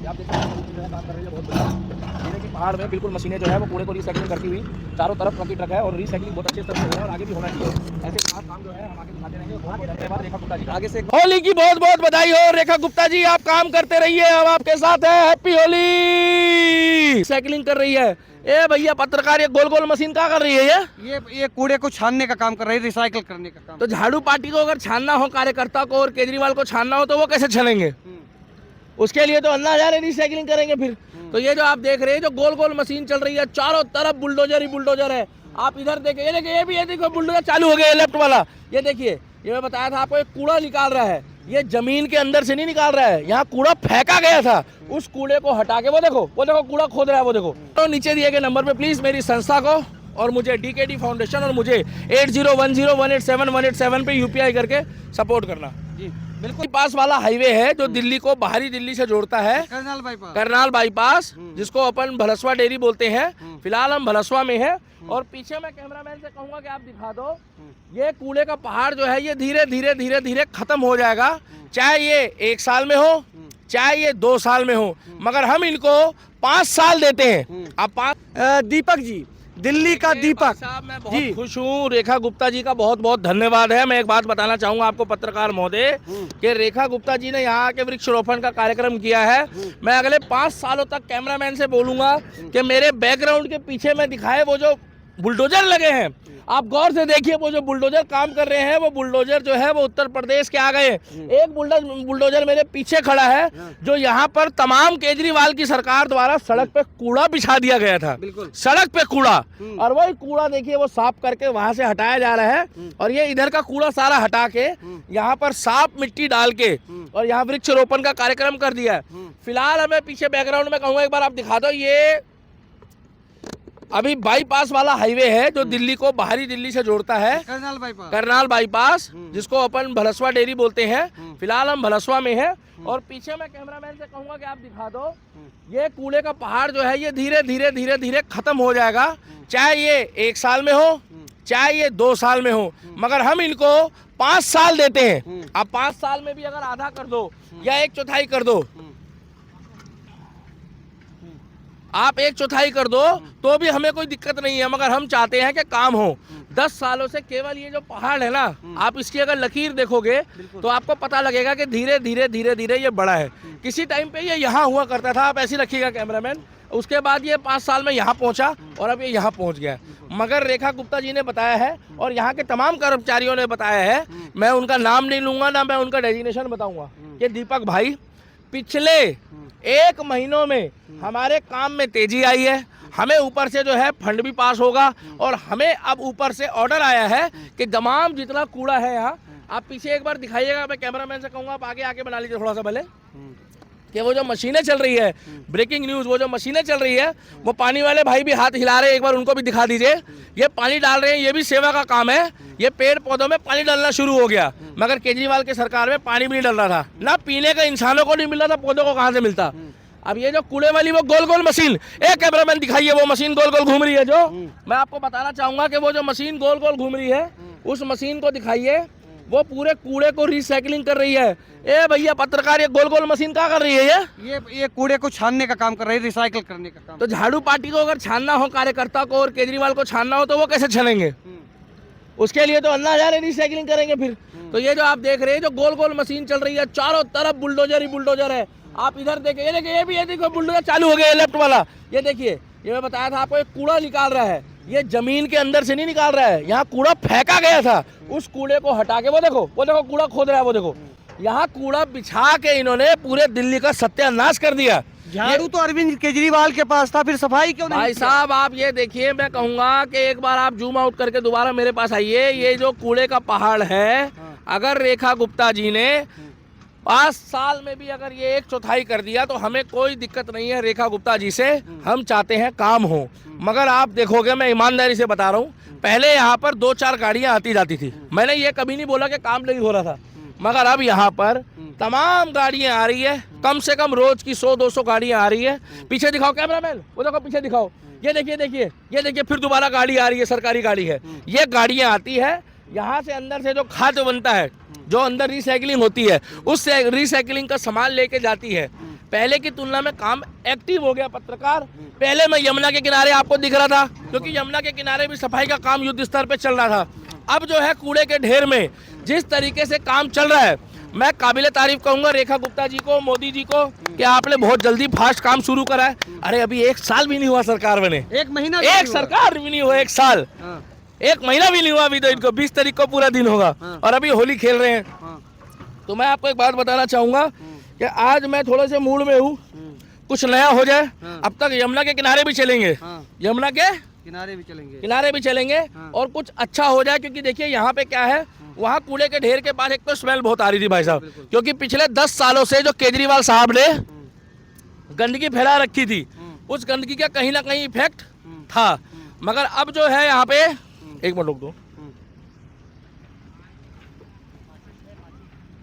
आप देख सकते हैं जो है काम कर रही है बहुत बढ़िया। ये देखिए पहाड़ में बिल्कुल मशीनें जो है वो कूड़े को रिसाइकिलिंग करती हुई चारों तरफ ट्रक ही ट्रक है और रिसाइकिलिंग बहुत अच्छे तरह से हो रहा है और आगे भी होना चाहिए। ऐसे खास काम जो है हम आगे दिखाते रहेंगे। बहुत बहुत धन्यवाद रेखा गुप्ता जी। आगे से होली की बहुत बहुत बधाई हो रेखा गुप्ता जी, आप काम करते रहिए, हम आपके साथ है। हैप्पी होली। रिसाइकिलिंग कर रही है ए भैया पत्रकार, ये गोल गोल मशीन क्या कर रही है? ये कूड़े को छानने का काम कर रही है, रिसाइकिल करने का काम। तो झाड़ू पार्टी को अगर छानना हो कार्यकर्ता को और केजरीवाल को छानना हो तो वो कैसे छानेंगे? उसके लिए तो अन्ना हजारे रिसाइकिलिंग करेंगे फिर। तो ये जो आप देख रहे हैं जो गोल गोल मशीन चल रही है, चारों तरफ बुलडोजर ही बुलडोजर है। आप इधर देखिए, ये देखिए, ये देखो बुलडोजर चालू हो गया लेफ्ट वाला। ये देखिए, ये मैं बताया था आपको, एक कूड़ा निकाल रहा है, ये जमीन के अंदर से नहीं निकाल रहा है, यहाँ कूड़ा फेंका गया था, उस कूड़े को हटा के वो देखो कूड़ा खोद रहा है, वो देखो। तो नीचे दिए गए नंबर पे प्लीज मेरी संस्था को और मुझे डीकेडी फाउंडेशन और मुझे 8010187187 पे यूपीआई करके सपोर्ट करना। जी बिल्कुल पास वाला हाईवे है जो दिल्ली को बाहरी दिल्ली से जोड़ता है, करनाल बाईपास, जिसको अपन भलसवा डेयरी बोलते हैं। फिलहाल हम भलसवा में हैं और पीछे मैं कैमरामैन से कहूंगा कि आप दिखा दो, ये कूड़े का पहाड़ जो है ये धीरे धीरे धीरे धीरे खत्म हो जाएगा, चाहे ये 1 साल में हो चाहे ये 2 साल में हो, मगर हम इनको 5 साल देते हैं। आप दीपक जी, दिल्ली का दीपक साहब, मैं बहुत खुश हूँ। रेखा गुप्ता जी का बहुत बहुत धन्यवाद है। मैं एक बात बताना चाहूंगा आपको पत्रकार महोदय कि रेखा गुप्ता जी ने यहाँ के वृक्षारोपण का कार्यक्रम किया है। मैं अगले 5 सालों तक कैमरामैन से बोलूंगा कि मेरे बैकग्राउंड के पीछे में दिखाए वो जो बुलडोजर लगे हैं, आप गौर से देखिए, वो जो बुलडोजर काम कर रहे हैं वो बुलडोजर जो है वो उत्तर प्रदेश के आ गए। एक बुलडोजर मेरे पीछे खड़ा है जो यहाँ पर तमाम केजरीवाल की सरकार द्वारा सड़क पे कूड़ा बिछा दिया गया था, सड़क पे कूड़ा, और वही कूड़ा देखिए वो साफ करके वहां से हटाया जा रहा है। और ये इधर का कूड़ा सारा हटा के यहाँ पर साफ मिट्टी डाल के और यहाँ वृक्षारोपण का कार्यक्रम कर दिया है। फिलहाल हमें पीछे बैकग्राउंड में कहूँगा एक बार आप दिखा दो, ये अभी बाईपास वाला हाईवे है जो दिल्ली को बाहरी दिल्ली से जोड़ता है, करनाल बाईपास, जिसको अपन भलसवा डेयरी बोलते हैं। फिलहाल हम भलसवा में हैं और पीछे मैं कैमरामैन से कहूंगा कि आप दिखा दो, ये कूड़े का पहाड़ जो है ये धीरे धीरे धीरे धीरे खत्म हो जाएगा, चाहे ये 1 साल में हो चाहे ये 2 साल में हो, मगर हम इनको 5 साल देते हैं। आप 5 साल में भी अगर आधा कर दो या 1/4 कर दो, आप 1/4 कर दो तो भी हमें कोई दिक्कत नहीं है, मगर हम चाहते हैं कि काम हो। 10 सालों से केवल ये जो पहाड़ है ना, आप इसकी अगर लकीर देखोगे तो आपको पता लगेगा कि धीरे धीरे धीरे धीरे ये बड़ा है। किसी टाइम पे ये यहाँ हुआ करता था, आप ऐसे रखिएगा कैमरामैन, उसके बाद ये 5 साल में यहाँ पहुँचा और अब ये यहाँ पहुँच गया। मगर रेखा गुप्ता जी ने बताया है और यहाँ के तमाम कर्मचारियों ने बताया है, मैं उनका नाम नहीं लूंगा ना मैं उनका डेजिग्नेशन बताऊंगा, कि दीपक भाई पिछले 1 महीनों में हमारे काम में तेजी आई है, हमें ऊपर से जो है फंड भी पास होगा और हमें अब ऊपर से ऑर्डर आया है कि तमाम जितना कूड़ा है यहाँ, आप पीछे एक बार दिखाइएगा, मैं कैमरामैन से कहूँगा आप आगे आके बना लीजिए थोड़ा सा पहले, कि वो जो मशीनें चल रही है, ब्रेकिंग न्यूज, वो जो मशीनें चल रही है वो पानी वाले भाई भी हाथ हिला रहे हैं, एक बार उनको भी दिखा दीजिए। ये पानी डाल रहे हैं, ये भी सेवा का काम है, ये पेड़ पौधों में पानी डालना शुरू हो गया, मगर केजरीवाल की सरकार में पानी भी नहीं डल रहा था, ना पीने का इंसानों को नहीं मिल रहा था, पौधों को कहाँ से मिलता। अब ये जो कूड़े वाली वो गोल गोल मशीन, एक कैमरामैन दिखाइए वो मशीन गोल गोल घूम रही है, जो मैं आपको बताना चाहूंगा कि वो जो मशीन गोल गोल घूम रही है उस मशीन को दिखाइए, वो पूरे कूड़े को रिसाइकिलिंग कर रही है। ए भैया पत्रकार, ये गोल गोल मशीन क्या कर रही है? ये कूड़े को छानने का काम कर रही है, रिसाइकिल करने का काम। तो झाड़ू पार्टी को अगर छानना हो कार्यकर्ता को और केजरीवाल को छानना हो तो वो कैसे छानेंगे? उसके लिए तो अन्ना हजारे रिसाइकिलिंग करेंगे फिर। तो ये जो आप देख रहे हैं जो गोल गोल मशीन चल रही है, चारों तरफ बुलडोजर ही बुलडोजर है। आप इधर देखिए, ये देखिए, ये देखो बुलडोजर चालू हो गया लेफ्ट वाला। ये देखिए, ये मैं बताया था आपको, एक कूड़ा निकाल रहा है, ये जमीन के अंदर से नहीं निकाल रहा है, यहाँ कूड़ा फेंका गया था, उस कूड़े को हटा के वो देखो कूड़ा खोद रहा है, वो देखो। यहाँ कूड़ा बिछा के इन्होंने पूरे दिल्ली का सत्यानाश कर दिया। झाड़ू तो अरविंद केजरीवाल के पास था, फिर सफाई क्यों नहीं? भाई साहब आप ये देखिए, मैं कहूंगा कि एक बार आप जूम आउट करके दोबारा मेरे पास आइए। ये जो कूड़े का पहाड़ है, अगर रेखा गुप्ता जी ने 5 साल में भी अगर ये 1/4 कर दिया तो हमें कोई दिक्कत नहीं है रेखा गुप्ता जी से। हम चाहते हैं काम हो, मगर आप देखोगे, मैं ईमानदारी से बता रहा हूँ, पहले यहाँ पर 2-4 गाड़ियाँ आती जाती थी, मैंने ये कभी नहीं बोला कि काम नहीं हो रहा था, मगर अब यहाँ पर तमाम गाड़ियाँ आ रही है, कम से कम रोज की 100-200 गाड़ियाँ आ रही है। पीछे दिखाओ कैमरामैन, वो देखो पीछे दिखाओ, ये देखिए देखिए, ये देखिए फिर दोबारा गाड़ी आ रही है, सरकारी गाड़ी है। ये गाड़ियाँ आती है, यहाँ से अंदर से जो खाद्य बनता है, जो अंदर रिसाइकलिंग होती है, उस रिसाइकलिंग का सामान लेके जाती है। पहले की तुलना में काम एक्टिव हो गया पत्रकार। पहले मैं यमुना के किनारे आपको दिख रहा था, क्योंकि यमुना के किनारे भी सफाई का काम युद्ध स्तर पे चल रहा था। अब जो है कूड़े के ढेर में जिस तरीके से काम चल रहा है, मैं काबिले तारीफ कहूंगा रेखा गुप्ता जी को, मोदी जी को, कि आपने बहुत जल्दी फास्ट काम शुरू करा है। अरे अभी 1 साल भी नहीं हुआ सरकार बने, 1 महीना एक सरकार भी नहीं हुआ, 1 साल, 1 महीना भी नहीं हुआ अभी तो इनको। 20 तारीख को पूरा दिन होगा और अभी होली खेल रहे हैं। तो मैं आपको एक बात बताना चाहूंगा कि आज मैं थोड़े से मूड में हूँ, कुछ नया हो जाए। अब तक यमुना के किनारे भी चलेंगे, यमुना के किनारे भी चलेंगे और कुछ अच्छा हो जाए। क्योंकि देखिए यहाँ पे क्या है, वहाँ कूड़े के ढेर के पास एक तो स्मेल बहुत आ रही थी भाई साहब, क्योंकि पिछले 10 सालों से जो केजरीवाल साहब ने गंदगी फैला रखी थी, उस गंदगी का कहीं ना कहीं इफेक्ट था। मगर अब जो है यहाँ पे, एक मिनट रुक दो,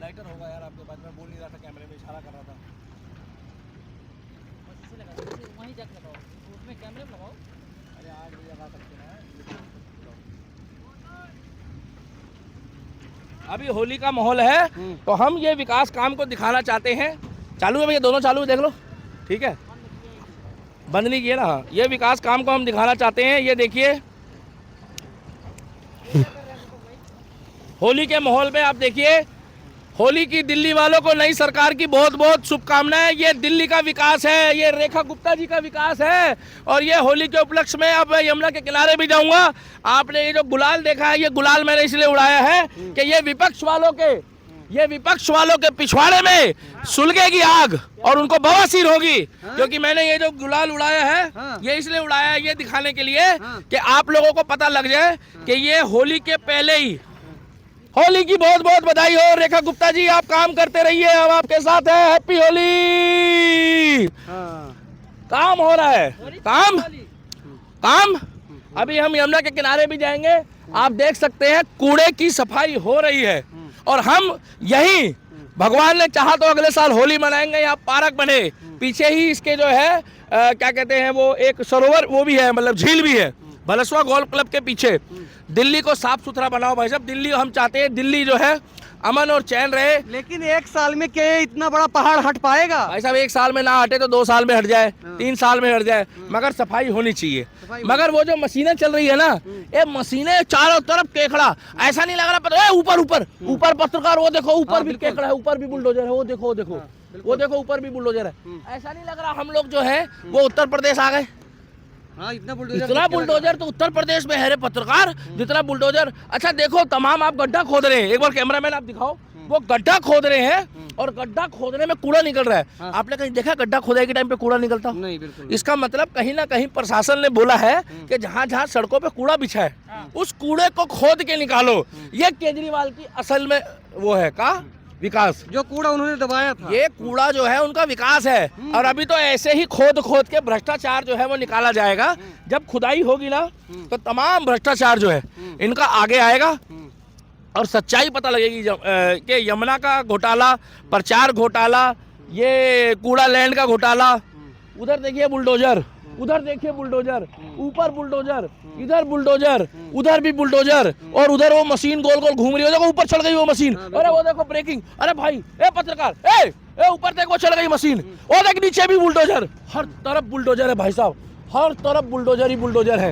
लाइटर होगा यार आपके पास, मैं बोल नहीं रहा था, कैमरे में इशारा कर रहा था। वहीं जाके लगाओ, उसमें कैमरे में लगाओ। अरे आग भी लगा सकते हैं। अभी होली का माहौल है, तो हम ये विकास काम को दिखाना चाहते हैं। चालू है भैया, दोनों चालू है, देख लो, ठीक है, बंद नहीं किया ना। हाँ, ये विकास काम को हम दिखाना चाहते हैं। ये देखिए होली के माहौल में आप देखिए, होली की दिल्ली वालों को नई सरकार की बहुत बहुत शुभकामनाएं। ये दिल्ली का विकास है, ये रेखा गुप्ता जी का विकास है। और ये होली के उपलक्ष्य में अब यमुना के किनारे भी जाऊंगा। आपने ये जो गुलाल देखा है, ये गुलाल मैंने इसलिए उड़ाया है कि ये विपक्ष वालों के पिछवाड़े में सुलगेगी आग और उनको बवासीर होगी। क्योंकि मैंने ये जो गुलाल उड़ाया है, ये इसलिए उड़ाया है, ये दिखाने के लिए कि आप लोगों को पता लग जाए कि ये होली के पहले ही। होली की बहुत बहुत बधाई हो रेखा गुप्ता जी, आप काम करते रहिए, हम आपके साथ हैं। हैप्पी होली। काम हो रहा है, काम। अभी हम यमुना के किनारे भी जाएंगे, आप देख सकते हैं कूड़े की सफाई हो रही है। और हम यही, भगवान ने चाहा तो अगले साल होली मनाएंगे, यहाँ पार्क बने, पीछे ही इसके जो है क्या कहते हैं वो एक सरोवर वो भी है, मतलब झील भी है, भलसवा गोल्फ क्लब के पीछे। दिल्ली को साफ सुथरा बनाओ भाई साहब, दिल्ली हम चाहते हैं दिल्ली जो है अमन और चैन रहे। लेकिन 1 साल में क्या इतना बड़ा पहाड़ हट पाएगा भाई साहब? 1 साल में ना हटे तो 2 साल में हट जाए, 3 साल में हट जाए, मगर सफाई होनी चाहिए। मगर वो जो मशीनें चल रही है ना, ये मशीनें चारों तरफ केकड़ा, ऐसा नहीं लग रहा पता ऊपर पत्रकार, वो देखो ऊपर भी केकड़ा है, ऊपर भी बुलडोजर है, वो देखो ऊपर भी बुलडोजर है। ऐसा नहीं लग रहा हम लोग जो है वो उत्तर प्रदेश आ गए। इतना बुलडोजर तो उत्तर प्रदेश में है रे पत्रकार, जितना बुलडोजर। अच्छा देखो, तमाम आप गड्ढा खोद रहे हैं, एक बार कैमरामैन आप दिखाओ, वो गड्ढा खोद रहे हैं और गड्ढा खोदने में कूड़ा निकल रहा है। आपने कहीं देखा गड्ढा खोदाई के टाइम पे कूड़ा निकलता? नहीं, बिल्कुल। इसका मतलब कहीं ना कहीं प्रशासन ने बोला है कि जहाँ जहाँ सड़कों पे कूड़ा बिछा है, उस कूड़े को खोद के निकालो। ये केजरीवाल की असल में वो है का विकास, जो कूड़ा उन्होंने दबाया था, ये कूड़ा जो है उनका विकास है। और अभी तो ऐसे ही खोद के भ्रष्टाचार जो है वो निकाला जाएगा। जब खुदाई होगी ना, तो तमाम भ्रष्टाचार जो है इनका आगे आएगा और सच्चाई पता लगेगी कि यमुना का घोटाला, प्रचार घोटाला, ये कूड़ा लैंड का घोटाला। उधर देखिए बुलडोजर, उधर देखिए बुलडोजर, ऊपर बुलडोजर, इधर बुलडोजर, उधर भी बुलडोजर, और उधर वो मशीन गोल गोल घूम रही है, देखो ऊपर चढ़ गई वो मशीन। अरे वो देखो ब्रेकिंग, अरे भाई ए पत्रकार, ए ऊपर देखो चढ़ गई मशीन, वो देख नीचे भी बुलडोजर, हर तरफ बुलडोजर है भाई साहब, हर तरफ बुलडोजर ही बुलडोजर है।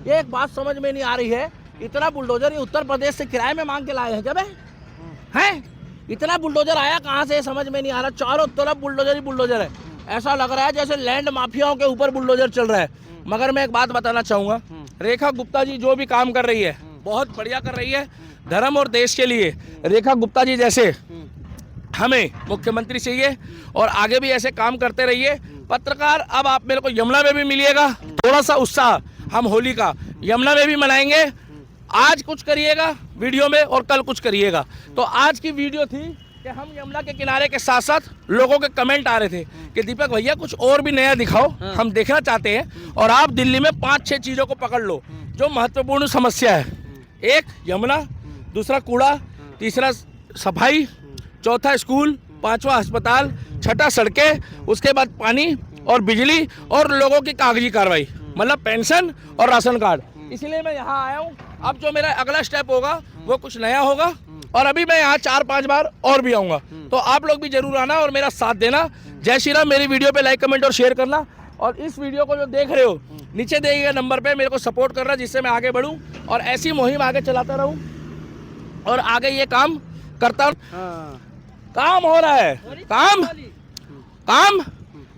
एक बात समझ में नहीं आ रही है, इतना बुलडोजर उत्तर प्रदेश से किराए में मांग के लाए हैं क्या बे? हैं? इतना बुलडोजर आया कहाँ से समझ में नहीं आ रहा। चारों तरफ बुलडोजर ही बुलडोजर है, ऐसा लग रहा है जैसे लैंड माफियाओं के ऊपर बुलडोजर चल रहा है। मगर मैं एक बात बताना चाहूंगा, रेखा गुप्ता जी जो भी काम कर रही है बहुत बढ़िया कर रही है धर्म और देश के लिए। रेखा गुप्ता जी जैसे हमें मुख्यमंत्री चाहिए और आगे भी ऐसे काम करते रहिए। पत्रकार, अब आप मेरे को यमुना में भी मिलिएगा, थोड़ा सा उत्साह हम होली का यमुना में भी मनाएंगे। आज कुछ करिएगा वीडियो में और कल कुछ करिएगा। तो आज की वीडियो थी कि हम यमुना के किनारे के साथ साथ लोगों के कमेंट आ रहे थे कि दीपक भैया कुछ और भी नया दिखाओ, हम देखना चाहते हैं। और आप दिल्ली में 5-6 चीज़ों को पकड़ लो जो महत्वपूर्ण समस्या है। एक यमुना, दूसरा कूड़ा, तीसरा सफाई, चौथा स्कूल, पांचवा अस्पताल, छठा सड़कें, उसके बाद पानी और बिजली और लोगों की कागजी कार्रवाई, मतलब पेंशन और राशन कार्ड। इसलिए मैं यहाँ आया हूँ। अब जो मेरा अगला स्टेप होगा वो कुछ नया होगा और अभी मैं यहाँ 4-5 बार और भी आऊँगा। तो आप लोग भी जरूर आना और मेरा साथ देना। जय श्री राम। मेरी वीडियो पे लाइक कमेंट और शेयर करना, और इस वीडियो को जो देख रहे हो नीचे दिए गए नंबर पे मेरे को सपोर्ट करना, जिससे मैं आगे बढ़ूं और ऐसी मुहिम आगे चलाता रहूं और आगे ये काम करता हूं। काम हो रहा है, काम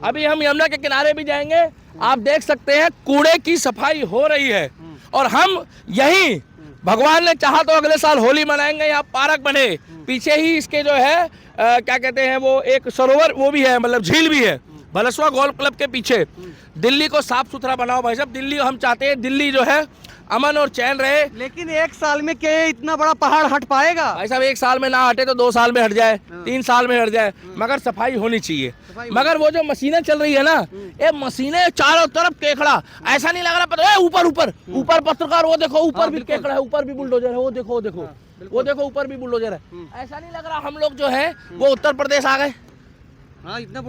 अभी हम यमुना के किनारे भी जाएंगे, आप देख सकते हैं कूड़े की सफाई हो रही है। और हम यही, भगवान ने चाहा तो अगले साल होली मनाएंगे, यहाँ पार्क बने, पीछे ही इसके जो है क्या कहते हैं वो एक सरोवर वो भी है, मतलब झील भी है, भलसवा गोल्फ क्लब के पीछे। दिल्ली को साफ सुथरा बनाओ भाई साहब, दिल्ली हम चाहते हैं दिल्ली जो है अमन और चैन रहे। लेकिन एक साल में क्या इतना बड़ा पहाड़ हट पाएगा? भाई साहब एक साल में ना हटे तो 2 साल में हट जाए, 3 साल में हट जाए, मगर सफाई होनी चाहिए। मगर वो जो मशीनें चल रही है ना, ये मशीनें चारों तरफ केकड़ा, ऐसा नहीं लग रहा पता ऊपर ऊपर ऊपर पत्रकार वो देखो ऊपर भी केकड़ा है, ऊपर भी बुलडोजर है, वो देखो वो देखो ऊपर भी बुलडोजर है। ऐसा नहीं लग रहा हम लोग जो है वो उत्तर प्रदेश आ गए। इतना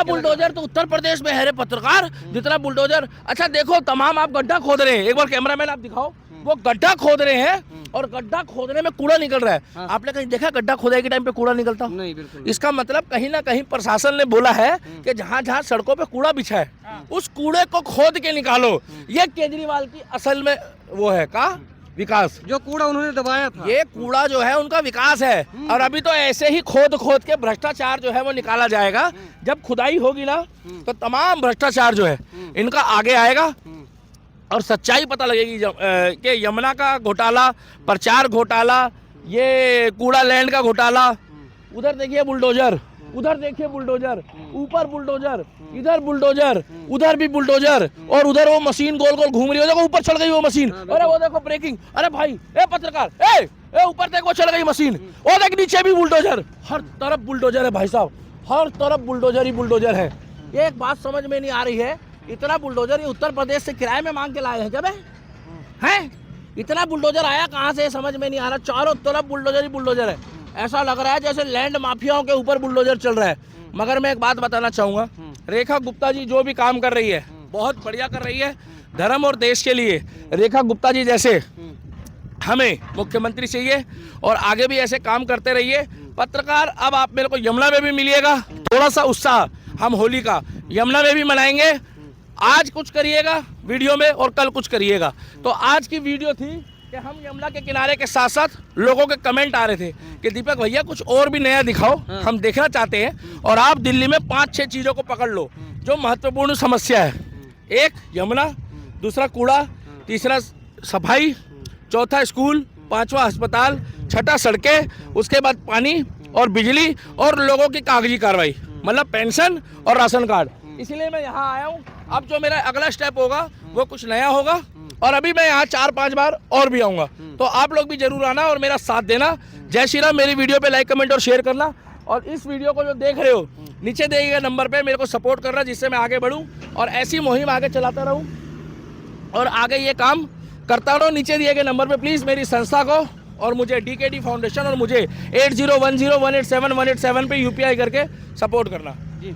बुलडोजर तो उत्तर प्रदेश में है रे पत्रकार, जितना बुलडोजर। अच्छा देखो तमाम आप गड्ढा खोद रहे हैं, एक बार कैमरामैन आप दिखाओ, वो गड्ढा खोद रहे हैं और गड्ढा खोदने में कूड़ा निकल रहा है। आपने कहीं देखा गड्ढा खोदाई के टाइम पे कूड़ा निकलता? नहीं, बिल्कुल। इसका मतलब कहीं ना कहीं प्रशासन ने बोला है कि जहाँ जहाँ सड़कों पे कूड़ा बिछा है उस कूड़े को खोद के निकालो। ये केजरीवाल की असल में वो है का विकास, जो कूड़ा उन्होंने दबाया था, ये कूड़ा जो है उनका विकास है। और अभी तो ऐसे ही खोद खोद के भ्रष्टाचार जो है वो निकाला जाएगा। जब खुदाई होगी ना तो तमाम भ्रष्टाचार जो है इनका आगे आएगा और सच्चाई पता लगेगी कि यमुना का घोटाला, प्रचार घोटाला, ये कूड़ा लैंड का घोटाला। उधर देखिए बुलडोजर, उधर देखिए बुलडोजर, ऊपर बुलडोजर, इधर बुलडोजर, उधर भी बुलडोजर, और उधर वो मशीन गोल गोल घूम रही है, देखो ऊपर चढ़ गई वो मशीन। अरे वो देखो ब्रेकिंग, अरे भाई ए पत्रकार ए ऊपर देख वो चढ़ गई मशीन, वो देख नीचे भी बुलडोजर, हर तरफ बुलडोजर है भाई साहब, हर तरफ बुलडोजर ही बुलडोजर है। एक बात समझ में नहीं आ रही है, इतना बुलडोजर ये उत्तर प्रदेश से किराए में मांग के लाए हैं क्या है? इतना बुलडोजर आया कहाँ से समझ में नहीं आ रहा, चारों तरफ बुलडोजर ही बुलडोजर है। ऐसा लग रहा है जैसे लैंड माफियाओं के ऊपर बुलडोजर चल रहा है। मगर मैं एक बात बताना चाहूंगा, रेखा गुप्ता जी जो भी काम कर रही है बहुत बढ़िया कर रही है धर्म और देश के लिए। रेखा गुप्ता जी जैसे हमें मुख्यमंत्री चाहिए और आगे भी ऐसे काम करते रहिए। पत्रकार अब आप मेरे को यमुना में भी मिलिएगा, थोड़ा सा उत्साह हम होली का यमुना में भी मनाएंगे। आज कुछ करिएगा वीडियो में और कल कुछ करिएगा। तो आज की वीडियो थी कि हम यमुना के किनारे के साथ साथ लोगों के कमेंट आ रहे थे कि दीपक भैया कुछ और भी नया दिखाओ, हम देखना चाहते हैं। और आप दिल्ली में 5-6 चीज़ों को पकड़ लो जो महत्वपूर्ण समस्या है। एक यमुना, दूसरा कूड़ा, तीसरा सफाई, चौथा स्कूल, पांचवा अस्पताल, छठा सड़कें, उसके बाद पानी और बिजली और लोगों की कागजी कार्रवाई, मतलब पेंशन और राशन कार्ड। इसीलिए मैं यहाँ आया हूँ। अब जो मेरा अगला स्टेप होगा वो कुछ नया होगा और अभी मैं यहाँ 4-5 बार और भी आऊँगा। तो आप लोग भी जरूर आना और मेरा साथ देना। जय श्री राम। मेरी वीडियो पे लाइक कमेंट और शेयर करना, और इस वीडियो को जो देख रहे हो नीचे दिए गए नंबर पे मेरे को सपोर्ट करना, जिससे मैं आगे बढ़ूँ और ऐसी मुहिम आगे चलाता रहूँ और आगे ये काम करता रहूँ। नीचे दिए गए नंबर पे प्लीज़ मेरी संस्था को और मुझे DKD फाउंडेशन और मुझे 8010187187 पे UPI करके सपोर्ट करना। जी।